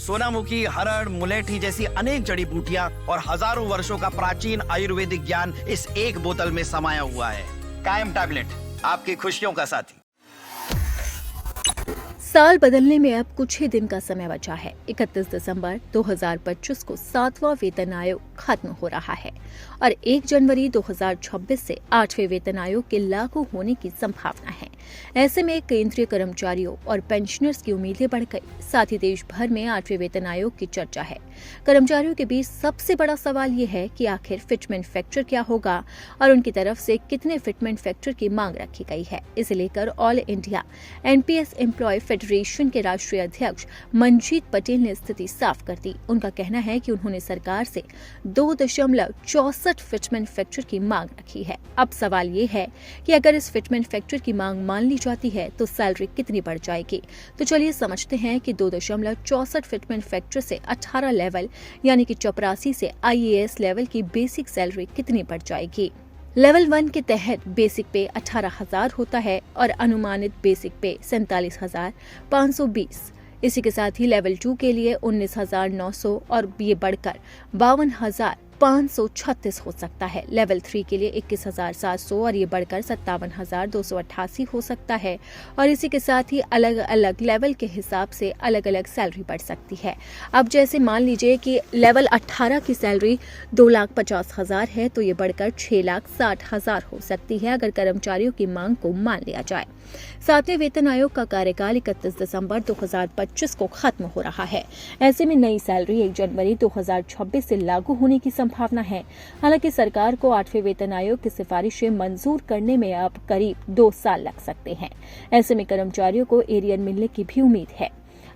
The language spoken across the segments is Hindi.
सोनामुखी, हरड़, मुलेठी जैसी अनेक जड़ी बूटियां और हजारों वर्षों का प्राचीन आयुर्वेदिक ज्ञान इस एक बोतल में समाया हुआ है। कायम टैबलेट, आपकी खुशियों का साथी। साल बदलने में अब कुछ ही दिन का समय बचा है। 31 दिसंबर 2025 को 7वां वेतन आयोग खत्म हो रहा है और 1 जनवरी 2026 से 8वें वेतन आयोग के लागू होने की संभावना है। ऐसे में केंद्रीय कर्मचारियों और पेंशनर्स की उम्मीदें बढ़ गई। साथ ही देश भर में 8वें वेतन आयोग की चर्चा है। कर्मचारियों के बीच सबसे बड़ा सवाल ये है कि आखिर फिटमेंट फैक्टर क्या होगा और उनकी तरफ से कितने फिटमेंट फैक्टर की मांग रखी गई है। इसे लेकर all India NPS employee federation के राष्ट्रीय अध्यक्ष मंजीत पटेल ने स्थिति साफ कर दी। उनका कहना है कि उन्होंने सरकार से 2.64 फिटमेंट फैक्टर की मांग रखी है। अब सवाल ये है कि अगर इस फिटमेंट फैक्टर की मांग मान ली जाती है तो सैलरी कितनी बढ़ जाएगी। तो चलिए समझते हैं कि 2.64 फिटमेंट फैक्टर से 18 लेवल यानी कि 84 से आईएएस लेवल की बेसिक सैलरी कितनी बढ़ जाएगी। लेवल 1 के तहत बेसिक पे 18,000 होता है और अनुमानित बेसिक पे 47,520। इसी के साथ ही लेवल 2 के लिए 19,900 और ये बढ़कर 52,536 हो सकता है। लेवल 3 के लिए 21,700 और ये बढ़कर 57,288 हो सकता है। और इसी के साथ ही अलग अलग लेवल के हिसाब से अलग अलग सैलरी बढ़ सकती है। अब जैसे मान लीजिए कि लेवल 18 की सैलरी 2,50,000 है तो ये बढ़कर 6,60,000 हो सकती है अगर कर्मचारियों की मांग को मान लिया जाए। 7वें वेतन आयोग का कार्यकाल 31 दिसंबर 2025 को खत्म हो रहा है। ऐसे में नई सैलरी 1 जनवरी 2026 से लागू होने की संभावना है। हालांकि सरकार को 8वें वेतन आयोग की सिफारिशें मंजूर करने में अब करीब 2 साल लग सकते हैं। ऐसे में कर्मचारियों को एरियर मिलने की भी उम्मीद है।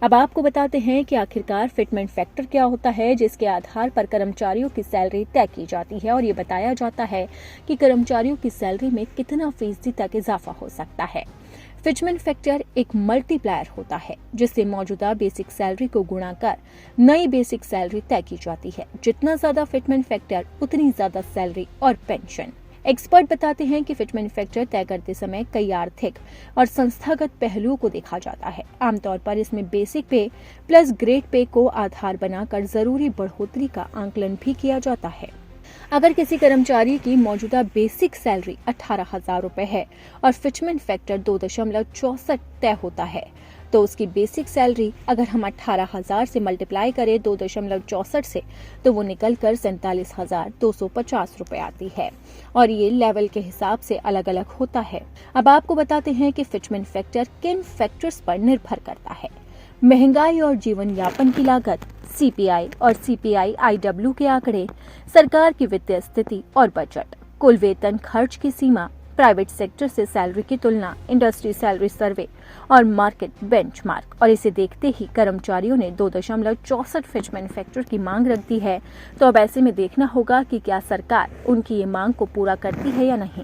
अब आपको बताते हैं कि आखिरकार फिटमेंट फैक्टर क्या होता है जिसके आधार पर कर्मचारियों की सैलरी तय की जाती है और ये बताया जाता है कि कर्मचारियों की सैलरी में कितना फीसदी तक इजाफा हो सकता है। फिटमेंट फैक्टर एक मल्टीप्लायर होता है जिससे मौजूदा बेसिक सैलरी को गुणा कर नई बेसिक सैलरी तय की जाती है। जितना ज्यादा फिटमेंट फैक्टर उतनी ज्यादा सैलरी और पेंशन। एक्सपर्ट बताते हैं कि फिटमेंट फैक्टर तय करते समय कई आर्थिक और संस्थागत पहलुओं को देखा जाता है। आमतौर पर इसमें बेसिक पे प्लस ग्रेड पे को आधार बनाकर जरूरी बढ़ोतरी का आंकलन भी किया जाता है। अगर किसी कर्मचारी की मौजूदा बेसिक सैलरी 18,000 रुपए है और फिटमेंट फैक्टर 2.64 तय होता है तो उसकी बेसिक सैलरी अगर हम 18,000 से मल्टीप्लाई करें 2.64 से तो वो निकलकर 47,250 रुपए आती है और ये लेवल के हिसाब से अलग अलग होता है। अब आपको बताते हैं कि फिटमेंट फैक्टर किन फैक्टर्स पर निर्भर करता है। महंगाई और जीवन यापन की लागत, सीपीआई और सीपीआई-आईडब्ल्यू के आंकड़े, सरकार की वित्तीय स्थिति और बजट, कुल वेतन खर्च की सीमा, प्राइवेट सेक्टर से सैलरी की तुलना, इंडस्ट्री सैलरी सर्वे और मार्केट बेंचमार्क। और इसे देखते ही कर्मचारियों ने 2.64 फिटमेंट फैक्टर की मांग रख दी है। तो अब ऐसे में देखना होगा कि क्या सरकार उनकी ये मांग को पूरा करती है या नहीं।